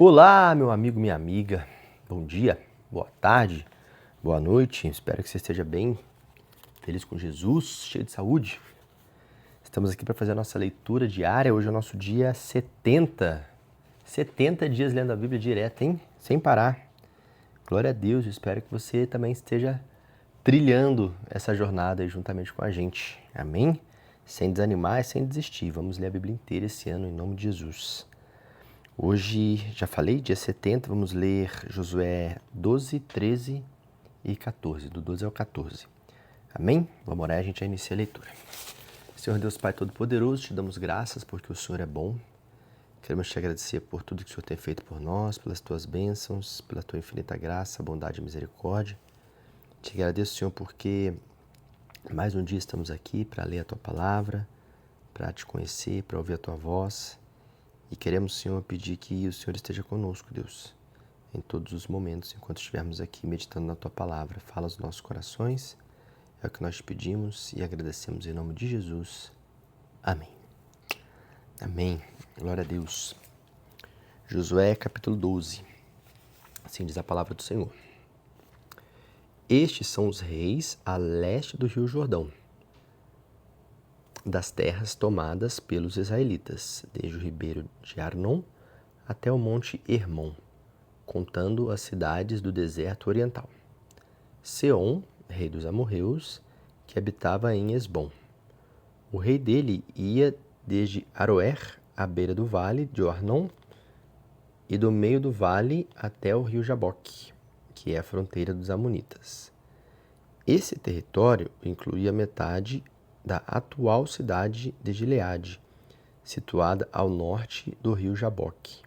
Olá, meu amigo, minha amiga. Bom dia, boa tarde, boa noite. Espero que você esteja bem, feliz com Jesus, cheio de saúde. Estamos aqui para fazer a nossa leitura diária. Hoje é o nosso dia 70. 70 dias lendo a Bíblia direto, hein? Sem parar. Glória a Deus. Espero que você também esteja trilhando essa jornada aí juntamente com a gente. Amém? Sem desanimar e sem desistir. Vamos ler a Bíblia inteira esse ano em nome de Jesus. Hoje, já falei, dia 70, vamos ler Josué 12, 13 e 14, do 12 ao 14. Amém? Vamos orar e a gente já inicia a leitura. Senhor Deus Pai Todo-Poderoso, te damos graças porque o Senhor é bom. Queremos te agradecer por tudo que o Senhor tem feito por nós, pelas tuas bênçãos, pela tua infinita graça, bondade e misericórdia. Te agradeço, Senhor, porque mais um dia estamos aqui para ler a tua palavra, para te conhecer, para ouvir a tua voz. E queremos, Senhor, pedir que o Senhor esteja conosco, Deus, em todos os momentos, enquanto estivermos aqui meditando na Tua Palavra. Fala aos nossos corações, é o que nós te pedimos e agradecemos em nome de Jesus. Amém. Amém. Glória a Deus. Josué, capítulo 12. Assim diz a palavra do Senhor. Estes são os reis a leste do rio Jordão, das terras tomadas pelos israelitas, desde o ribeiro de Arnon até o monte Hermon, contando as cidades do deserto oriental. Seom, rei dos amorreus, que habitava em Esbom. O rei dele ia desde Aroer, à beira do vale de Arnon, e do meio do vale até o rio Jaboque, que é a fronteira dos amonitas. Esse território incluía metade da atual cidade de Gileade, situada ao norte do rio Jaboque.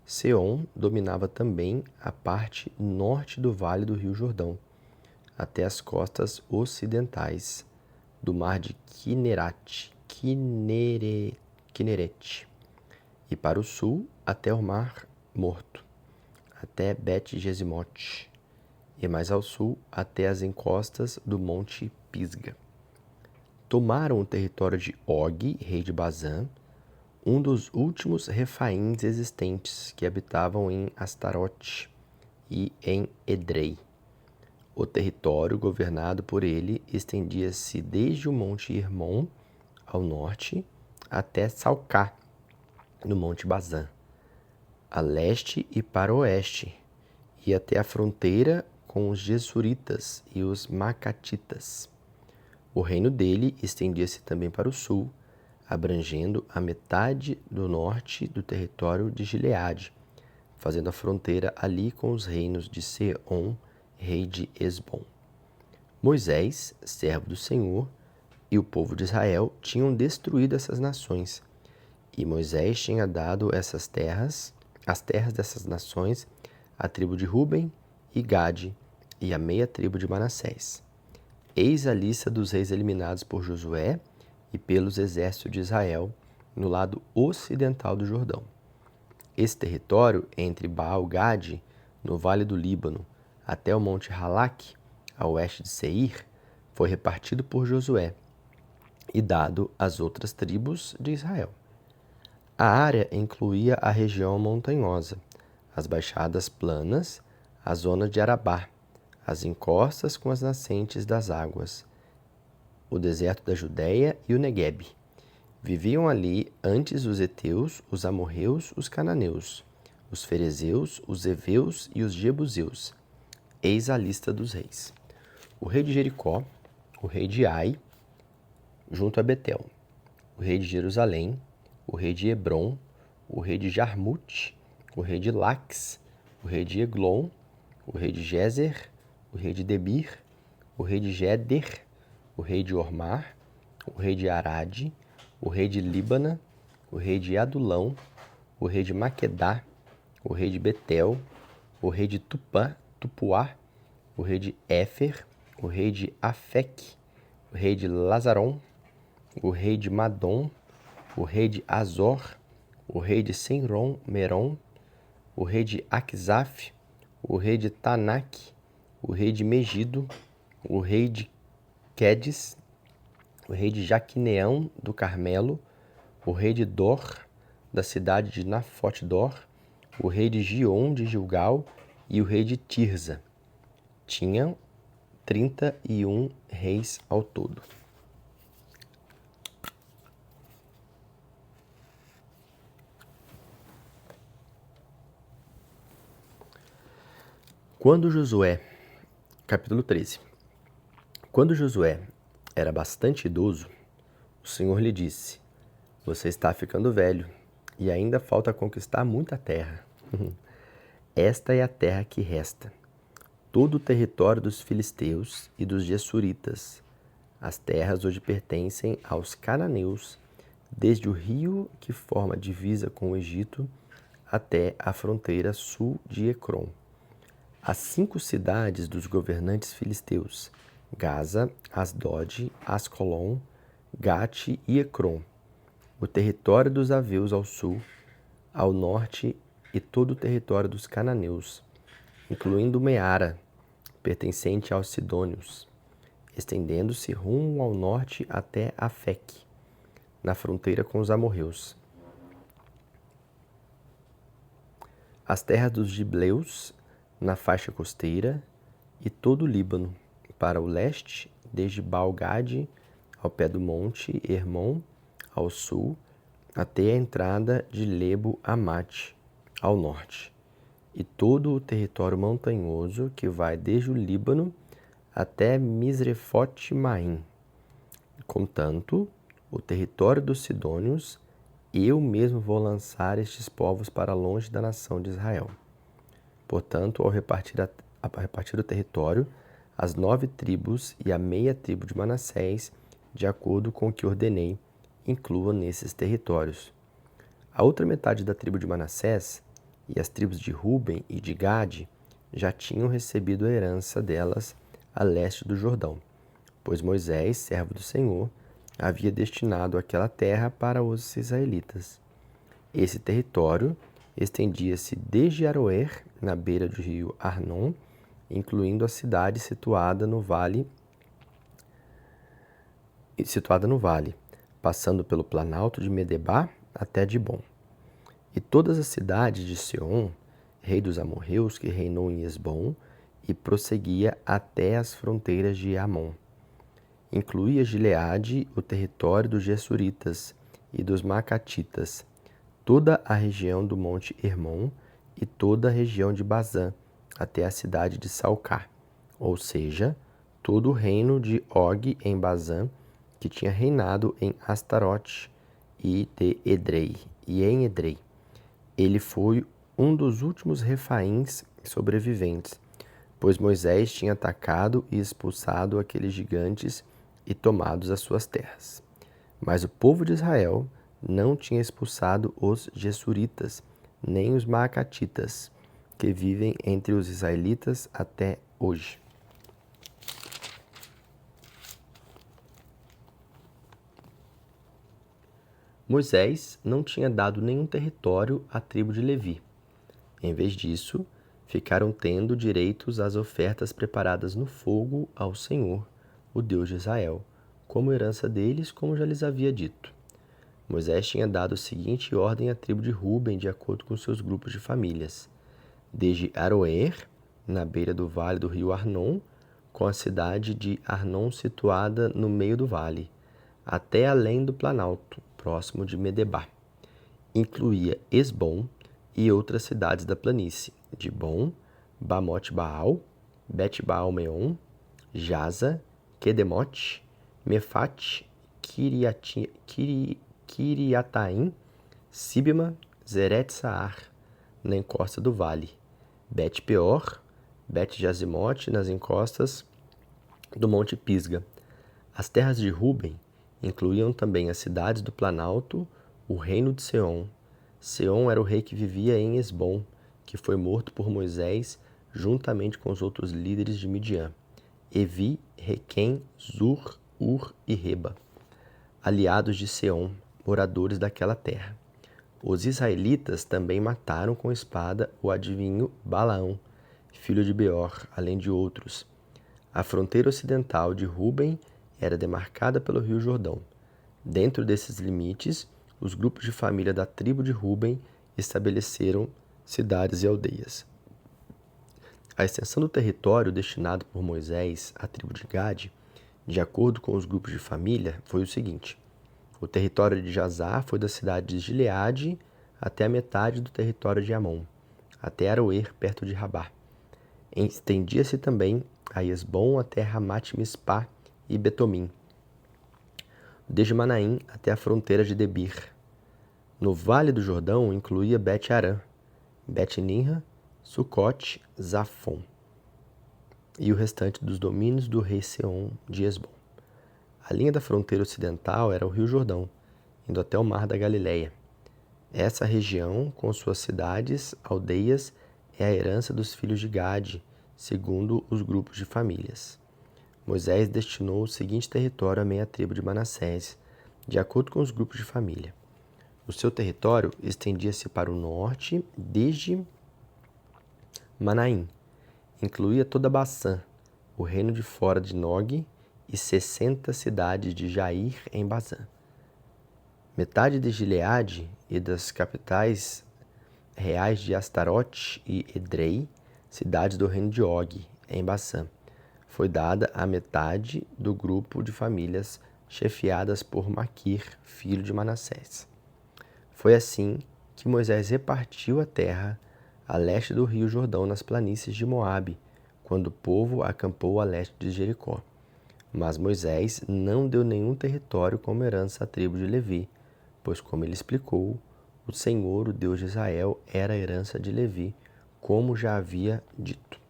Seom dominava também a parte norte do vale do rio Jordão, até as costas ocidentais do mar de Quinerete, e para o sul até o mar Morto, até Bet-Jesimote, e mais ao sul até as encostas do monte Pisga. Tomaram o território de Og, rei de Bazã, um dos últimos refaíns existentes que habitavam em Astarote e em Edrei. O território governado por ele estendia-se desde o monte Hermon, ao norte, até Salcá, no monte Bazã, a leste e para o oeste, e até a fronteira com os Gesuritas e os Macatitas. O reino dele estendia-se também para o sul, abrangendo a metade do norte do território de Gileade, fazendo a fronteira ali com os reinos de Seom, rei de Esbom. Moisés, servo do Senhor, e o povo de Israel tinham destruído essas nações, e Moisés tinha dado as terras dessas nações à tribo de Ruben e Gade e à meia tribo de Manassés. Eis a lista dos reis eliminados por Josué e pelos exércitos de Israel no lado ocidental do Jordão. Esse território, entre Baal-Gade, no vale do Líbano, até o monte Halak, a oeste de Seir, foi repartido por Josué e dado às outras tribos de Israel. A área incluía a região montanhosa, as baixadas planas, a zona de Arabá, as encostas com as nascentes das águas, o deserto da Judéia e o Neguebe. Viviam ali antes os heteus, os amorreus, os cananeus, os ferezeus, os heveus e os jebuseus. Eis a lista dos reis. O rei de Jericó, o rei de Ai, junto a Betel, o rei de Jerusalém, o rei de Hebron, o rei de Jarmute, o rei de Laques, o rei de Eglon, o rei de Gezer, o rei de Debir, o rei de Geder, o rei de Ormar, o rei de Arade, o rei de Líbana, o rei de Adulão, o rei de Maquedá, o rei de Betel, o rei de Tupuá, o rei de Éfer, o rei de Afec, o rei de Lazaron, o rei de Madom, o rei de Azor, o rei de Senron Meron, o rei de Aquisaf, o rei de Tanak, o rei de Megido, o rei de Quedes, o rei de Jaquineão do Carmelo, o rei de Dor, da cidade de Nafote-Dor, o rei de Gion de Gilgal e o rei de Tirza. Tinham 31 reis ao todo. Quando Josué, capítulo 13. Quando Josué era bastante idoso, o Senhor lhe disse: Você está ficando velho e ainda falta conquistar muita terra. Esta é a terra que resta, todo o território dos filisteus e dos Gessuritas. As terras hoje pertencem aos cananeus, desde o rio que forma a divisa com o Egito até a fronteira sul de Ecrom. As 5 cidades dos governantes filisteus, Gaza, Asdod, Ascolon, Gate e Ecrom, o território dos aveus ao sul, ao norte e todo o território dos cananeus, incluindo Meara, pertencente aos sidônios, estendendo-se rumo ao norte até Afec, na fronteira com os amorreus. As terras dos gibleus, na faixa costeira, e todo o Líbano, para o leste, desde Baal-Gade, ao pé do monte Hermon, ao sul, até a entrada de Lebo-Amate, ao norte, e todo o território montanhoso que vai desde o Líbano até Misrefote-Maim. Contanto, o território dos sidônios, eu mesmo vou lançar estes povos para longe da nação de Israel. Portanto, ao repartir o território, as 9 tribos e a meia tribo de Manassés, de acordo com o que ordenei, incluam nesses territórios. A outra metade da tribo de Manassés e as tribos de Ruben e de Gade já tinham recebido a herança delas a leste do Jordão, pois Moisés, servo do Senhor, havia destinado aquela terra para os israelitas. Esse território estendia-se desde Aroer, na beira do rio Arnon, incluindo a cidade situada no vale, passando pelo planalto de Medebá até Dibon. E todas as cidades de Seom, rei dos amorreus, que reinou em Esbom, e prosseguia até as fronteiras de Amon. Incluía Gileade, o território dos Gessuritas e dos Macatitas, toda a região do monte Hermon e toda a região de Bazã, até a cidade de Salcá, ou seja, todo o reino de Og em Bazã, que tinha reinado em Astarote e em Edrei. Ele foi um dos últimos refaíns sobreviventes, pois Moisés tinha atacado e expulsado aqueles gigantes e tomado as suas terras. Mas o povo de Israel não tinha expulsado os Gessuritas, nem os Maacatitas, que vivem entre os israelitas até hoje. Moisés não tinha dado nenhum território à tribo de Levi. Em vez disso, ficaram tendo direitos às ofertas preparadas no fogo ao Senhor, o Deus de Israel, como herança deles, como já lhes havia dito. Moisés tinha dado a seguinte ordem à tribo de Ruben, de acordo com seus grupos de famílias: desde Aroer, na beira do vale do rio Arnon, com a cidade de Arnon situada no meio do vale, até além do planalto, próximo de Medebá. Incluía Esbom e outras cidades da planície, Dibon, Bamote-Baal, Bet-Baal-Meon, Jaza, Quedemote, Mefate, Kiriataim, Sibma, Zeret-Saar, na encosta do vale, Bet-Peor, Bet-Jazimote, nas encostas do monte Pisga. As terras de Ruben incluíam também as cidades do planalto, o reino de Seom. Seom era o rei que vivia em Esbom, que foi morto por Moisés juntamente com os outros líderes de Midian, Evi, Requem, Zur, Ur e Reba, aliados de Seom, moradores daquela terra. Os israelitas também mataram com espada o adivinho Balaão, filho de Beor, além de outros. A fronteira ocidental de Ruben era demarcada pelo rio Jordão. Dentro desses limites, os grupos de família da tribo de Ruben estabeleceram cidades e aldeias. A extensão do território destinado por Moisés à tribo de Gade, de acordo com os grupos de família, foi o seguinte: o território de Jazar foi da cidade de Gileade até a metade do território de Amon, até Aroer, perto de Rabá. Estendia-se também a Esbom até Ramat-Mispá e Betomim, desde Manaim até a fronteira de Debir. No Vale do Jordão incluía Bet-Arã, Bet-Nimra, Sucote, Zafon e o restante dos domínios do rei Seom de Esbom. A linha da fronteira ocidental era o Rio Jordão, indo até o Mar da Galileia. Essa região, com suas cidades, aldeias, é a herança dos filhos de Gade, segundo os grupos de famílias. Moisés destinou o seguinte território à meia tribo de Manassés, de acordo com os grupos de família. O seu território estendia-se para o norte desde Manaim. Incluía toda Baçã, o reino de fora de Nog e 60 cidades de Jair em Bazã. Metade de Gileade e das capitais reais de Astarote e Edrei, cidades do reino de Og, em Baçã, foi dada à metade do grupo de famílias chefiadas por Maquir, filho de Manassés. Foi assim que Moisés repartiu a terra a leste do rio Jordão nas planícies de Moabe, quando o povo acampou a leste de Jericó. Mas Moisés não deu nenhum território como herança à tribo de Levi, pois, como ele explicou, o Senhor, o Deus de Israel, era a herança de Levi, como já havia dito.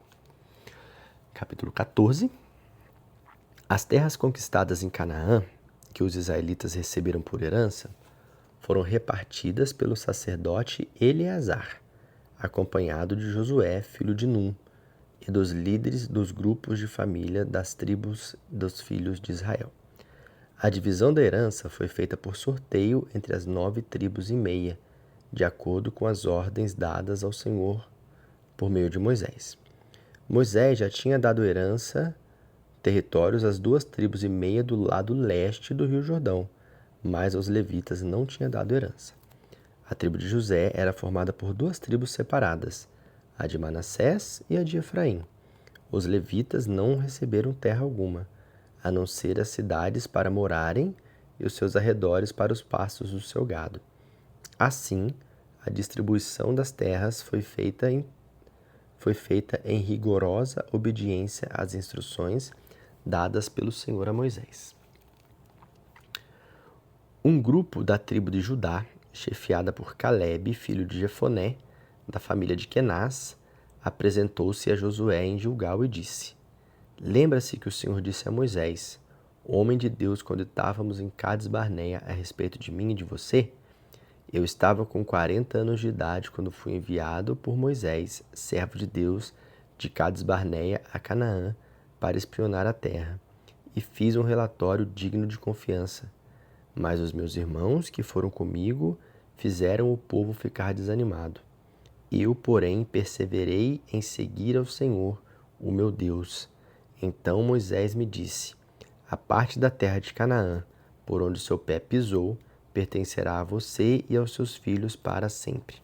Capítulo 14. As terras conquistadas em Canaã, que os israelitas receberam por herança, foram repartidas pelo sacerdote Eleazar, acompanhado de Josué, filho de Num, e dos líderes dos grupos de família das tribos dos filhos de Israel. A divisão da herança foi feita por sorteio entre as 9 tribos e meia, de acordo com as ordens dadas ao Senhor por meio de Moisés. Moisés já tinha dado territórios às 2 tribos e meia do lado leste do Rio Jordão, mas aos levitas não tinha dado herança. A tribo de José era formada por 2 tribos separadas, a de Manassés e a de Efraim. Os levitas não receberam terra alguma, a não ser as cidades para morarem e os seus arredores para os pastos do seu gado. Assim, a distribuição das terras foi feita em rigorosa obediência às instruções dadas pelo Senhor a Moisés. Um grupo da tribo de Judá, chefiada por Calebe, filho de Jefoné, da família de Quenaz, apresentou-se a Josué em Gilgal e disse: Lembra-se que o Senhor disse a Moisés, homem de Deus, quando estávamos em Cades Barneia, a respeito de mim e de você? Eu estava com 40 anos de idade quando fui enviado por Moisés, servo de Deus, de Cades Barneia a Canaã, para espionar a terra, e fiz um relatório digno de confiança. Mas os meus irmãos que foram comigo fizeram o povo ficar desanimado. Eu, porém, perseverei em seguir ao Senhor, o meu Deus. Então Moisés me disse: a parte da terra de Canaã, por onde seu pé pisou, pertencerá a você e aos seus filhos para sempre.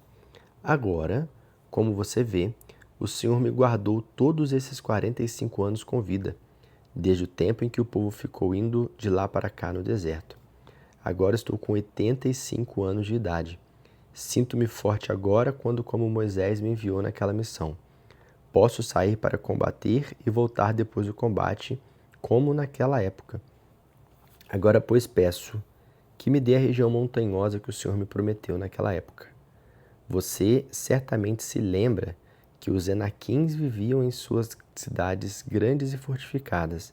Agora, como você vê, o Senhor me guardou todos esses 45 anos com vida, desde o tempo em que o povo ficou indo de lá para cá no deserto. Agora estou com 85 anos de idade. Sinto-me forte agora quando, como Moisés me enviou naquela missão. Posso sair para combater e voltar depois do combate, como naquela época. Agora, pois, peço que me dê a região montanhosa que o Senhor me prometeu naquela época. Você certamente se lembra que os Enaquins viviam em suas cidades grandes e fortificadas,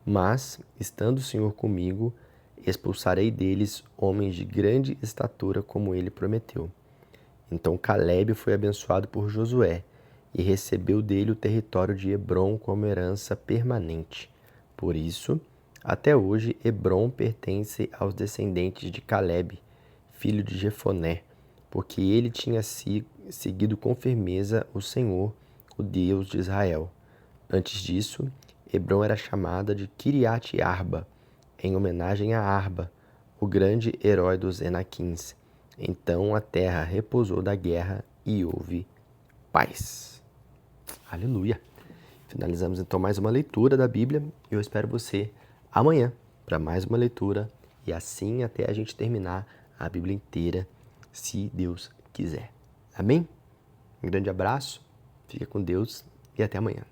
mas, estando o Senhor comigo, expulsarei deles homens de grande estatura como ele prometeu. Então Calebe foi abençoado por Josué e recebeu dele o território de Hebrom como herança permanente. Por isso, até hoje, Hebrom pertence aos descendentes de Calebe, filho de Jefoné, porque ele tinha seguido com firmeza o Senhor, o Deus de Israel. Antes disso, Hebrom era chamada de Kiriat Arba, em homenagem a Arba, o grande herói dos Enaquins. Então a terra repousou da guerra e houve paz. Aleluia! Finalizamos então mais uma leitura da Bíblia e eu espero você amanhã para mais uma leitura e assim até a gente terminar a Bíblia inteira, se Deus quiser. Amém? Um grande abraço, fica com Deus e até amanhã.